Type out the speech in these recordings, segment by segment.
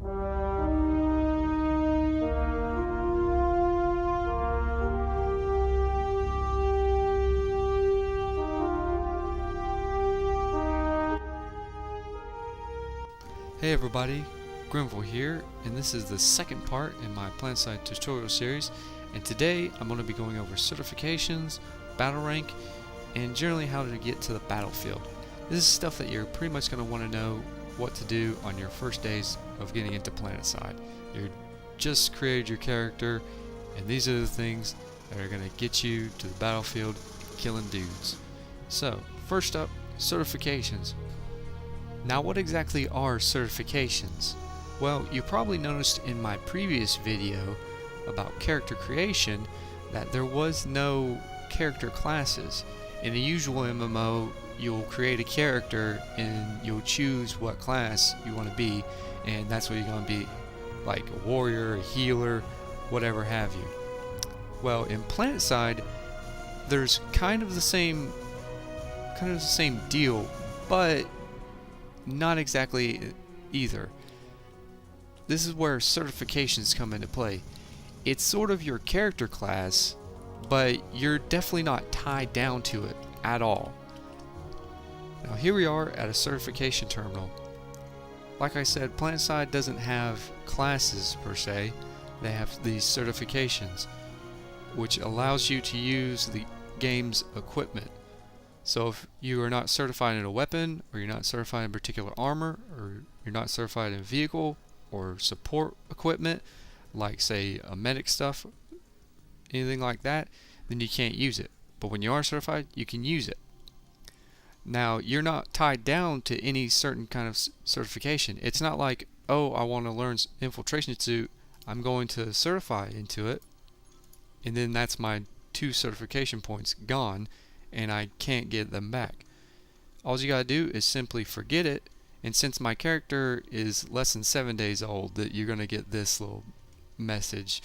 Hey everybody, Grenvil here, and this is the second part in my Planetside tutorial series, and today I'm going to be going over certifications, battle rank, and generally how to get to the battlefield. This is stuff that you're pretty much going to want to know what to do on your first days of getting into Planetside. You just created your character, and these are the things that are going to get you to the battlefield killing dudes. So, first up, certifications. Now, what exactly are certifications? Well, you probably noticed in my previous video about character creation that there was no character classes. In a usual MMO, you'll create a character and you'll choose what class you want to be, and that's what you're going to be, like a warrior, a healer, whatever have you. Well, in Planetside, there's kind of the same deal, but not exactly either. This is where certifications come into play. It's sort of your character class, but you're definitely not tied down to it at all. Now here we are at a certification terminal. Like I said, Planetside doesn't have classes per se. They have these certifications, which allows you to use the game's equipment. So if you are not certified in a weapon, or you're not certified in particular armor, or you're not certified in vehicle or support equipment, like say a medic stuff, anything like that, then you can't use it. But when you are certified, you can use it. Now, you're not tied down to any certain kind of certification. It's not like, oh, I want to learn infiltration suit, I'm going to certify into it, and then that's my 2 certification points gone, and I can't get them back. All you gotta do is simply forget it, and since my character is less than 7 days old, that you're gonna get this little message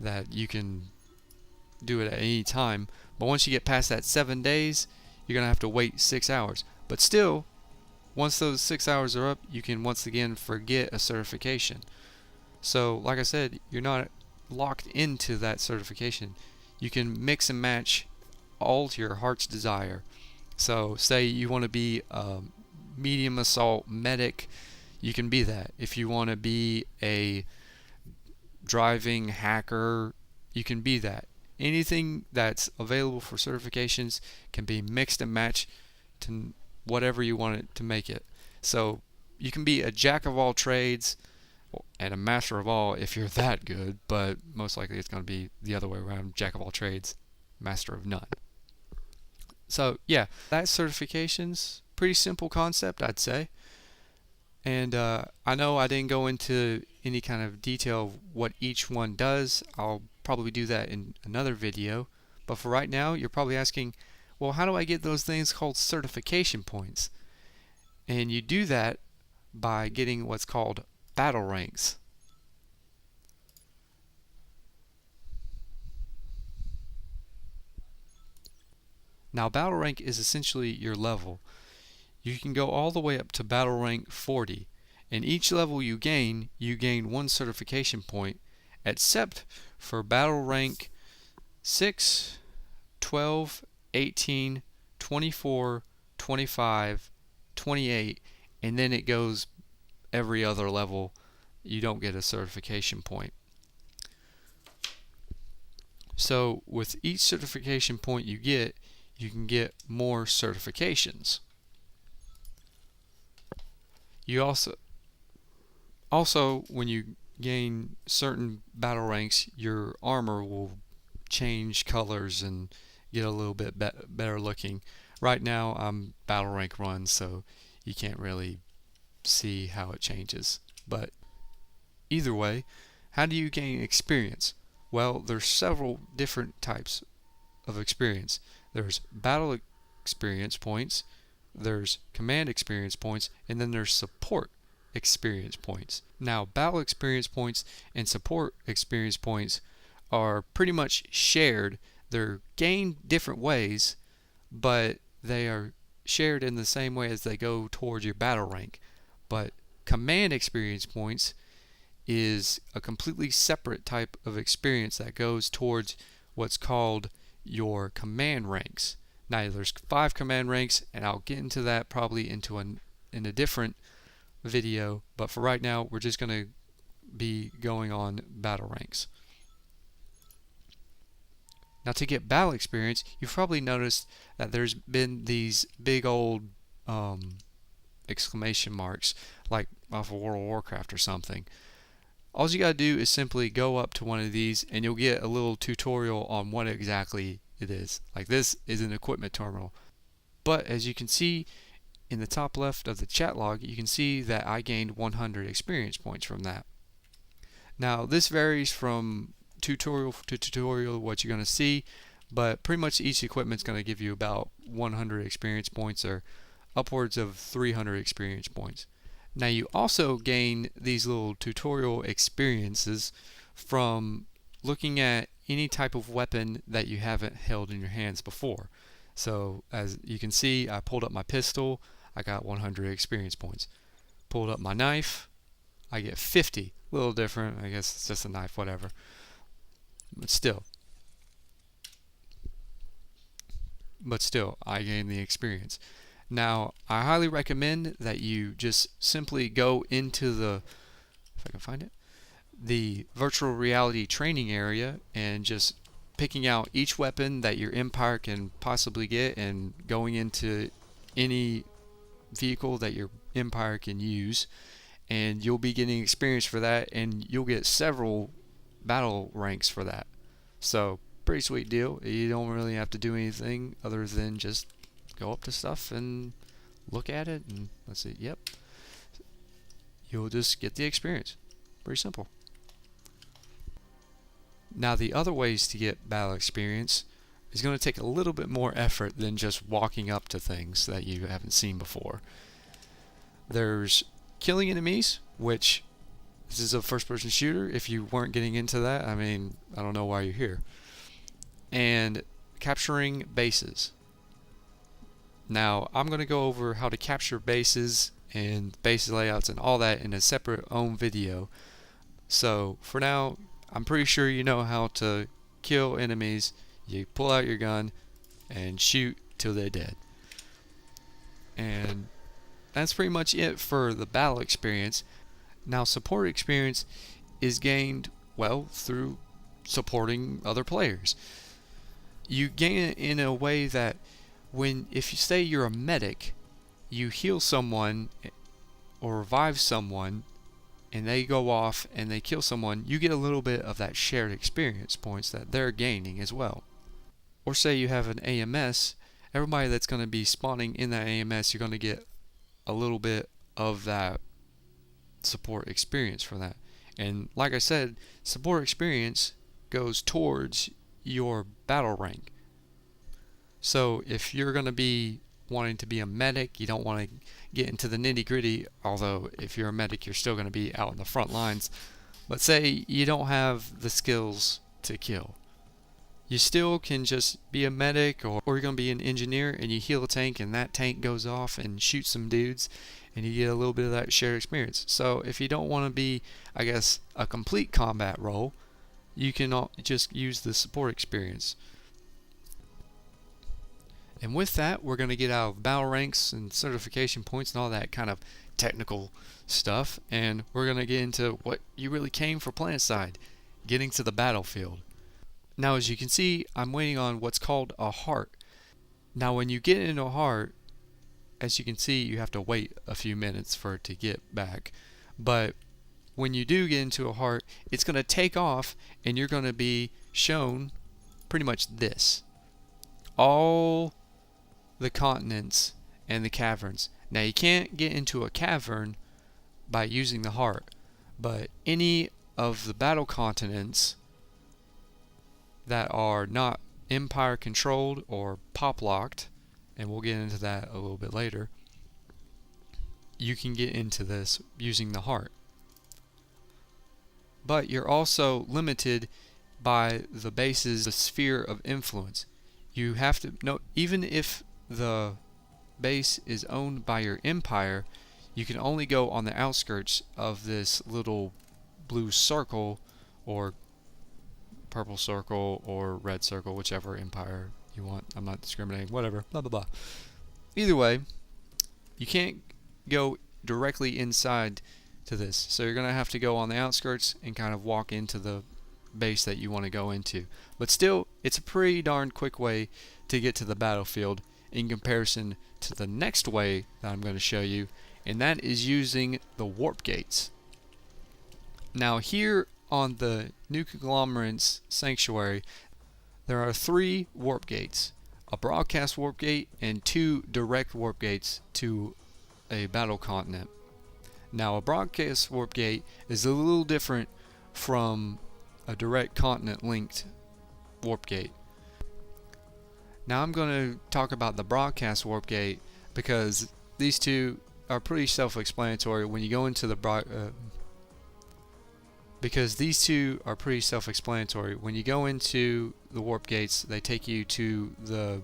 that you can do it at any time. But once you get past that 7 days, you're gonna have to wait 6 hours. But still, once those 6 hours are up, you can once again forget a certification. So like I said, you're not locked into that certification. You can mix and match all to your heart's desire. So say you want to be a medium assault medic, you can be that. If you want to be a driving hacker, you can be that. Anything that's available for certifications can be mixed and matched to whatever you want it to make it. So you can be a jack of all trades and a master of all if you're that good, but most likely it's going to be the other way around, jack of all trades, master of none. So yeah, that certification's pretty simple concept, I'd say. And I know I didn't go into any kind of detail of what each one does. I'll probably do that in another video. But for right now, you're probably asking, well, how do I get those things called certification points? And you do that by getting what's called battle ranks. Now, battle rank is essentially your level. You can go all the way up to battle rank 40, and each level you gain 1 certification point, except for battle rank 6, 12, 18, 24, 25, 28, and then it goes every other level. You don't get a certification point. So with each certification point you can get more certifications. You also when you gain certain battle ranks, your armor will change colors and get a little bit better looking. Right now I'm battle rank 1, so you can't really see how it changes. But either way, how do you gain experience? Well, there's several different types of experience. There's battle experience points, there's command experience points, and then there's support experience points. Now, battle experience points and support experience points are pretty much shared. They're gained different ways, but they are shared in the same way as they go towards your battle rank. But command experience points is a completely separate type of experience that goes towards what's called your command ranks. Now there's 5 command ranks, and I'll get into that probably in a different video, but for right now we're just going to be going on battle ranks. Now to get battle experience, you've probably noticed that there's been these big old exclamation marks like off of World of Warcraft or something. All you gotta do is simply go up to one of these and you'll get a little tutorial on what exactly it is. Like, this is an equipment terminal. But as you can see in the top left of the chat log, you can see that I gained 100 experience points from that. Now this varies from tutorial to tutorial what you're going to see, but pretty much each equipment is going to give you about 100 experience points, or upwards of 300 experience points. Now you also gain these little tutorial experiences from looking at any type of weapon that you haven't held in your hands before. So as you can see, I pulled up my pistol, I got 100 experience points. Pulled up my knife, I get 50. A little different, I guess it's just a knife, whatever. But still, I gain the experience. Now, I highly recommend that you just simply go into the, if I can find it, the virtual reality training area, and just picking out each weapon that your Empire can possibly get and going into any vehicle that your Empire can use, and you'll be getting experience for that, and you'll get several battle ranks for that. So pretty sweet deal. You don't really have to do anything other than just go up to stuff and look at it, and let's see, yep, you'll just get the experience. Pretty simple. Now the other ways to get battle experience is going to take a little bit more effort than just walking up to things that you haven't seen before. There's killing enemies, which this is a first-person shooter. If you weren't getting into that, I mean, I don't know why you're here. And capturing bases. Now, I'm going to go over how to capture bases and base layouts and all that in a separate own video. So, for now, I'm pretty sure you know how to kill enemies. You pull out your gun and shoot till they're dead. And that's pretty much it for the battle experience. Now, support experience is gained, well, through supporting other players. You gain it in a way that if you say you're a medic, you heal someone or revive someone and they go off and they kill someone, you get a little bit of that shared experience points that they're gaining as well. Or say you have an AMS, everybody that's going to be spawning in that AMS, you're going to get a little bit of that support experience for that. And like I said, support experience goes towards your battle rank. So if you're going to be wanting to be a medic, you don't want to get into the nitty gritty, although if you're a medic you're still going to be out in the front lines. Let's say you don't have the skills to kill. You still can just be a medic, or you're going to be an engineer and you heal a tank and that tank goes off and shoots some dudes and you get a little bit of that shared experience. So if you don't want to be, I guess, a complete combat role, you can just use the support experience. And with that, we're going to get out of battle ranks and certification points and all that kind of technical stuff, and we're going to get into what you really came for Planetside, getting to the battlefield. Now, as you can see, I'm waiting on what's called a heart. Now, when you get into a heart, as you can see, you have to wait a few minutes for it to get back. But when you do get into a heart, it's going to take off and you're going to be shown pretty much this. All the continents and the caverns. Now, you can't get into a cavern by using the heart, but any of the battle continents that are not Empire controlled or pop locked, and we'll get into that a little bit later, you can get into this using the heart. But you're also limited by the base's sphere of influence. You have to know, even if the base is owned by your Empire, you can only go on the outskirts of this little blue circle or purple circle or red circle, whichever empire you want. I'm not discriminating, whatever, blah blah blah. Either way, you can't go directly inside to this, so you're going to have to go on the outskirts and kind of walk into the base that you want to go into. But still, it's a pretty darn quick way to get to the battlefield in comparison to the next way that I'm going to show you, and that is using the warp gates. Now here on the New Conglomerates Sanctuary, there are 3 warp gates, a broadcast warp gate and 2 direct warp gates to a battle continent. Now a broadcast warp gate is a little different from a direct continent linked warp gate. Now I'm going to talk about the broadcast warp gate because these two are pretty self-explanatory when you go into the warp gates. They take you to the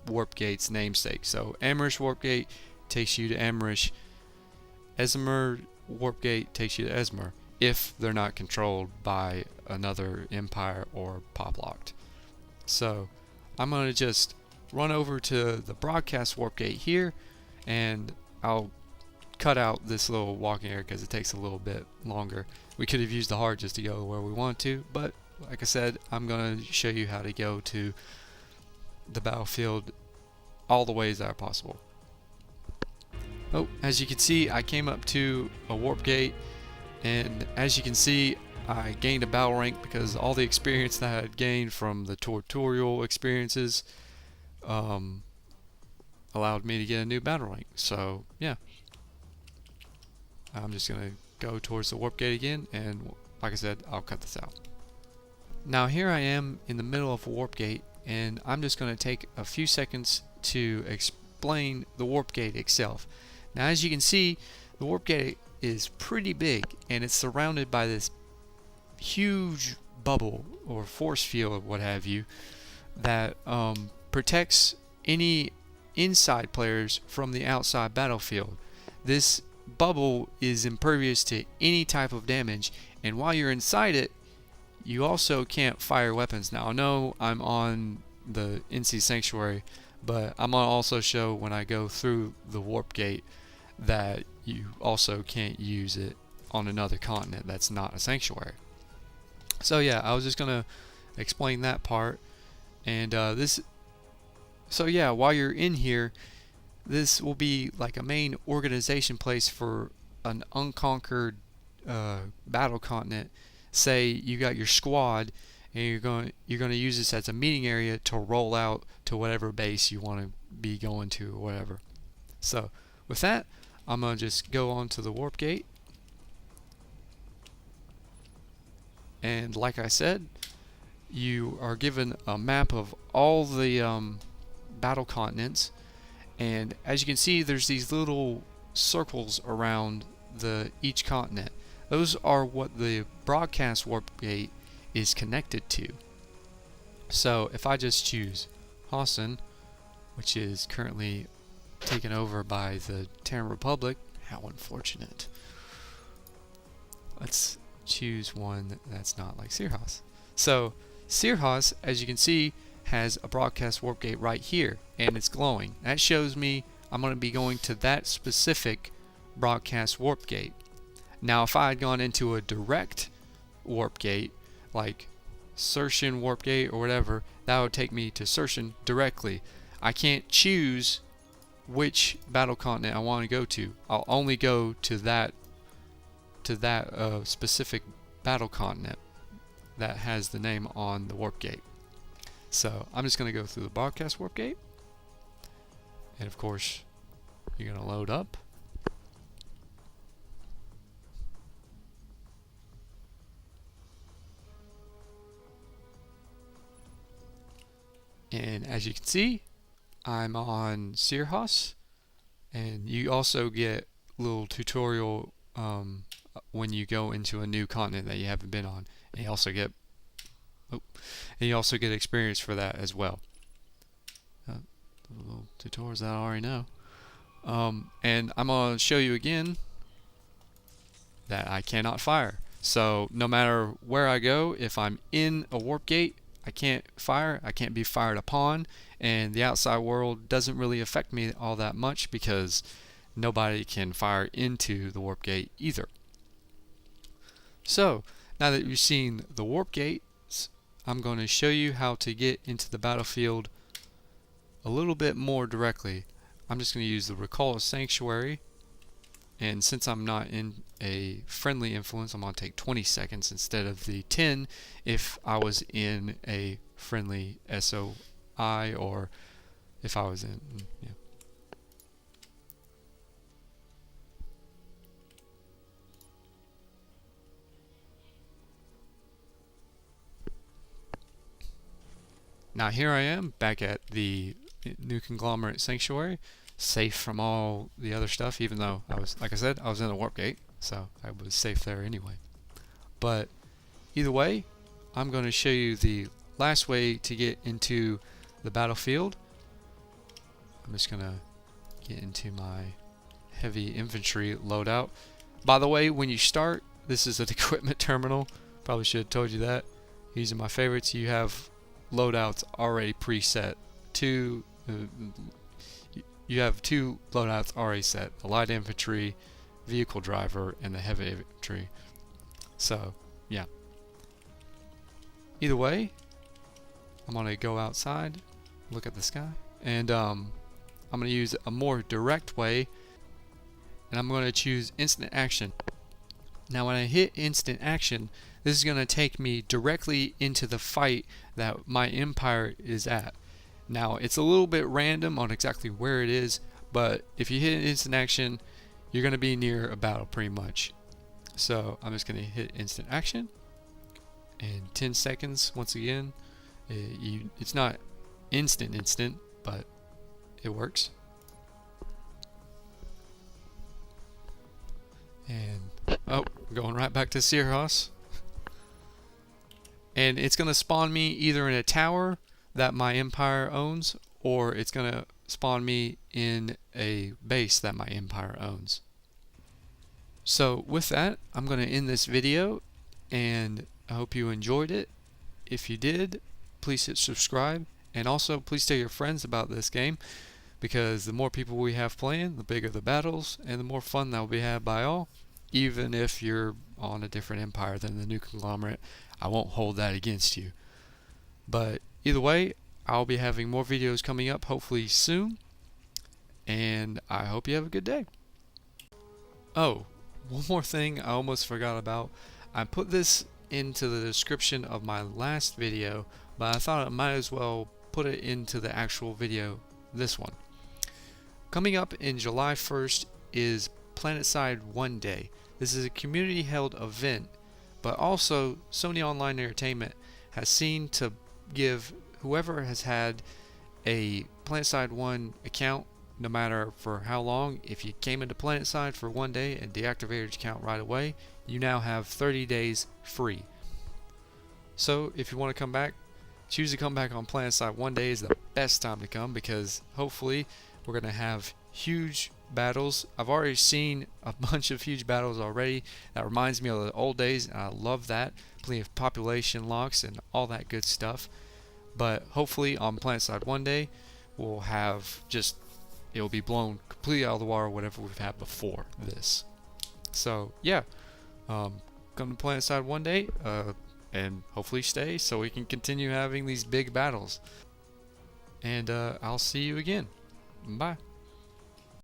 warp gate's namesake. So Amherst warp gate takes you to Amherst. Esmer warp gate takes you to Esmer, if they're not controlled by another empire or pop-locked. So I'm going to just run over to the broadcast warp gate here, and I'll cut out this little walking area because it takes a little bit longer. We could have used the heart just to go where we want to, but like I said, I'm going to show you how to go to the battlefield all the ways that are possible. Oh, as you can see, I came up to a warp gate, and as you can see, I gained a battle rank because all the experience that I had gained from the tutorial experiences allowed me to get a new battle rank. So yeah, I'm just going to go towards the warp gate again, and like I said, I'll cut this out. Now here I am in the middle of a warp gate, and I'm just going to take a few seconds to explain the warp gate itself. Now as you can see, the warp gate is pretty big, and it's surrounded by this huge bubble or force field or what have you that protects any inside players from the outside battlefield. This bubble is impervious to any type of damage, and while you're inside it, you also can't fire weapons. Now I know I'm on the NC Sanctuary, but I'm gonna also show when I go through the warp gate that you also can't use it on another continent that's not a sanctuary. So yeah, I was just gonna explain that part, and so yeah, while you're in here, this will be like a main organization place for an unconquered battle continent. Say you got your squad, and you're going to use this as a meeting area to roll out to whatever base you want to be going to or whatever. So with that, I'm going to just go on to the warp gate, and like I said, you are given a map of all the battle continents, and as you can see, there's these little circles around each continent. Those are what the broadcast warp gate is connected to. So if I just choose Hassan, which is currently taken over by the Terran Republic, how unfortunate. Let's choose one that's not like Sirhas. So Sirhas, as you can see, has a broadcast warp gate right here, and it's glowing. That shows me I'm going to be going to that specific broadcast warp gate. Now if I had gone into a direct warp gate, like Sershan warp gate or whatever, that would take me to Sershan directly. I can't choose which battle continent I want to go to. I'll only go to that specific battle continent that has the name on the warp gate. So I'm just going to go through the broadcast warp gate, and of course you're going to load up. And as you can see, I'm on Sirhas, and you also get a little tutorial when you go into a new continent that you haven't been on, and you also get experience for that as well. Little tutorials that I already know. And I'm gonna show you again that I cannot fire. So no matter where I go, if I'm in a warp gate, I can't fire, I can't be fired upon, and the outside world doesn't really affect me all that much because nobody can fire into the warp gate either. So now that you've seen the warp gates, I'm going to show you how to get into the battlefield a little bit more directly. I'm just going to use the Recall of Sanctuary, and since I'm not in a friendly influence, I'm going to take 20 seconds instead of the 10 if I was in a friendly SOI, or if I was in, yeah. Now here I am back at the new conglomerate sanctuary, safe from all the other stuff, even though I was, like I said, I was in a warp gate, so I was safe there anyway. But either way, I'm going to show you the last way to get into the battlefield. I'm just going to get into my heavy infantry loadout. By the way, when you start, this is an equipment terminal. Probably should have told you that. These are my favorites. You have loadouts already preset. You have two loadouts already set: the light infantry, vehicle driver, and the heavy infantry. So yeah, either way, I'm gonna go outside, look at the sky, and I'm gonna use a more direct way, and I'm gonna choose instant action. Now when I hit instant action, this is going to take me directly into the fight that my empire is at. Now it's a little bit random on exactly where it is, but if you hit instant action, you're going to be near a battle pretty much. So I'm just going to hit instant action, and 10 seconds once again. It's not instant, but it works. And oh, we're going right back to Searhouse. And it's going to spawn me either in a tower that my empire owns, or it's going to spawn me in a base that my empire owns. So with that, I'm going to end this video, and I hope you enjoyed it. If you did, please hit subscribe, and also please tell your friends about this game, because the more people we have playing, the bigger the battles, and the more fun that will be had by all. Even if you're on a different empire than the new conglomerate, I won't hold that against you. But either way, I'll be having more videos coming up hopefully soon, and I hope you have a good day. Oh, one more thing I almost forgot about. I put this into the description of my last video, but I thought I might as well put it into the actual video, this one. Coming up in July 1st is Planetside 1 Day. This is a community held event, but also Sony Online Entertainment has seen to give whoever has had a Planetside 1 account, no matter for how long, if you came into Planetside for 1 day and deactivated your account right away, you now have 30 days free. So if you want to come back, choose to come back on Planetside 1 day is the best time to come, because hopefully we're going to have huge battles. I've already seen a bunch of huge battles already. That reminds me of the old days, and I love that. Plenty of population locks and all that good stuff. But hopefully on Planetside 1 day, we'll have just, it'll be blown completely out of the water, whatever we've had before this. So yeah, come to Planetside 1 day, and hopefully stay so we can continue having these big battles. And I'll see you again. Bye.